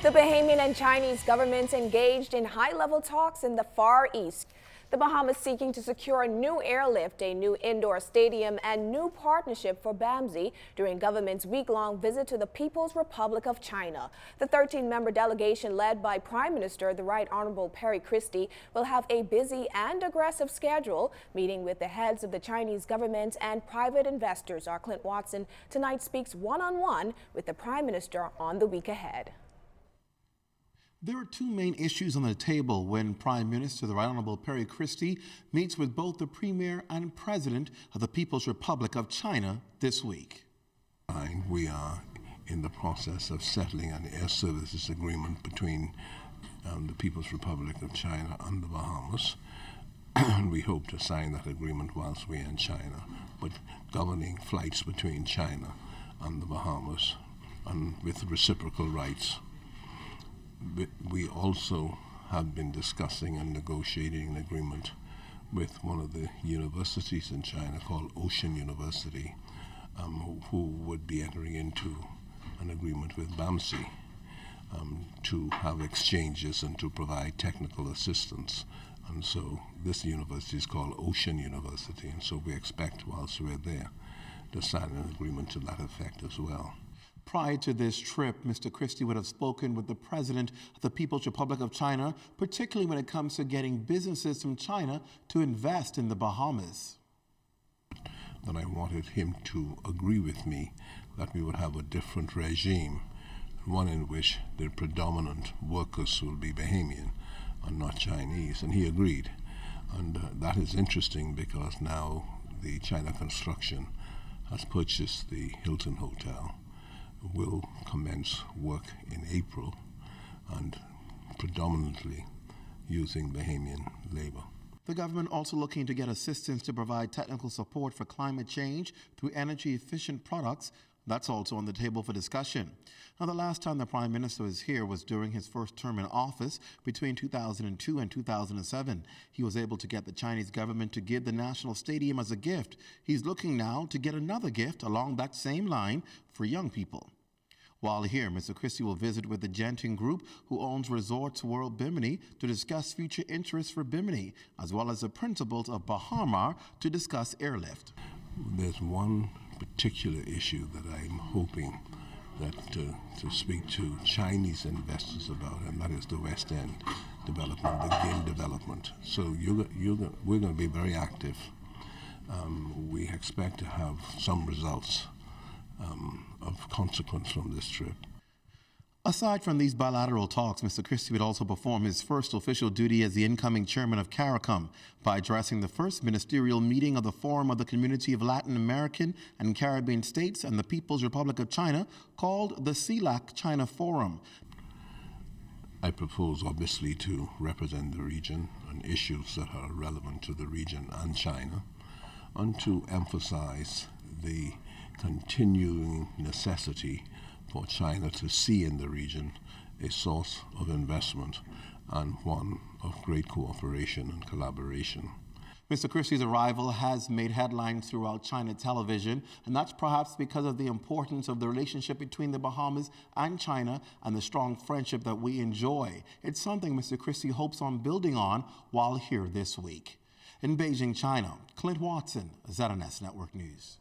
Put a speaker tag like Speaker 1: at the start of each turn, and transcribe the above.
Speaker 1: The Bahamian and Chinese governments engaged in high-level talks in the Far East. The Bahamas seeking to secure a new airlift, a new indoor stadium, and new partnership for BAMSI during government's week-long visit to the People's Republic of China. The 13-member delegation led by Prime Minister the Right Honorable Christie will have a busy and aggressive schedule, meeting with the heads of the Chinese government and private investors. Our Clint Watson tonight speaks one-on-one with the Prime Minister on the week ahead.
Speaker 2: There are two main issues on the table when Prime Minister the Right Honorable Christie meets with both the Premier and President of the People's Republic of China this week.
Speaker 3: We are in the process of settling an air services agreement between the People's Republic of China and the Bahamas. And we hope to sign that agreement whilst we're in China, but governing flights between China and the Bahamas and with reciprocal rights. We also have been discussing and negotiating an agreement with one of the universities in China called Ocean University, who would be entering into an agreement with BAMSI to have exchanges and to provide technical assistance. And so this university is called Ocean University, and so we expect whilst we're there to sign an agreement to that effect as well.
Speaker 2: Prior to this trip, Mr. Christie would have spoken with the President of the People's Republic of China, particularly when it comes to getting businesses from China to invest in the Bahamas.
Speaker 3: That I wanted him to agree with me that we would have a different regime, one in which the predominant workers will be Bahamian and not Chinese, and he agreed. And that is interesting because now the China Construction has purchased the Hilton Hotel, will commence work in April and predominantly using Bahamian labor.
Speaker 2: The government also looking to get assistance to provide technical support for climate change through energy-efficient products. That's also on the table for discussion. Now, the last time the Prime Minister was here was during his first term in office between 2002 and 2007. He was able to get the Chinese government to give the National Stadium as a gift. He's looking now to get another gift along that same line for young people. While here, Mr. Christie will visit with the Genting Group, who owns Resorts World Bimini, to discuss future interests for Bimini, as well as the principles of BAHAMAS to discuss airlift.
Speaker 3: There's one particular issue that I'm hoping that to speak to Chinese investors about, and that is the West End development, the game development. So we're going to be very active. We expect to have some results of consequence from this trip.
Speaker 2: Aside from these bilateral talks, Mr. Christie would also perform his first official duty as the incoming chairman of CARICOM by addressing the first ministerial meeting of the Forum of the Community of Latin American and Caribbean States and the People's Republic of China, called the CELAC China Forum.
Speaker 3: I propose, obviously, to represent the region on issues that are relevant to the region and China, and to emphasize the continuing necessity for China to see in the region a source of investment and one of great cooperation and collaboration.
Speaker 2: Mr. Christie's arrival has made headlines throughout China television, and that's perhaps because of the importance of the relationship between the Bahamas and China and the strong friendship that we enjoy. It's something Mr. Christie hopes on building on while here this week. In Beijing, China, Clint Watson, ZNS Network News.